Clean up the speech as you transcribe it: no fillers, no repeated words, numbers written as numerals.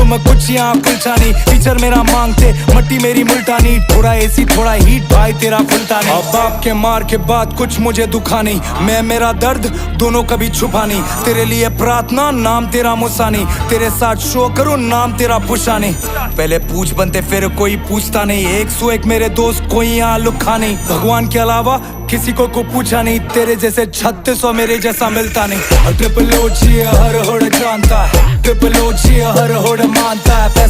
में कुछ यहाँ कुलचा नहीं। टीचर मेरा मांगते मट्टी मेरी मुल्टानी, थोड़ा एसी थोड़ा हीट भाई तेरा फुलता नहीं। अब बाप के मार के बाद कुछ मुझे दुखा नहीं, मैं मेरा दर्द दोनों कभी छुपा नहीं। तेरे लिए प्रार्थना नाम तेरा मुसा नहीं, तेरे साथ शो करूं नाम तेरा पुशा नहीं। पहले पूछ बनते फिर कोई पूछता नहीं, 101 मेरे दोस्त कोई यहाँ लुखा नहीं। भगवान के अलावा किसी को पूछा नहीं, तेरे जैसे 3600 मेरे जैसा मिलता नहीं। ट्रिपल ओजी हर होड़ जानता है, ट्रिपल ओजी हर होड़ मानता है।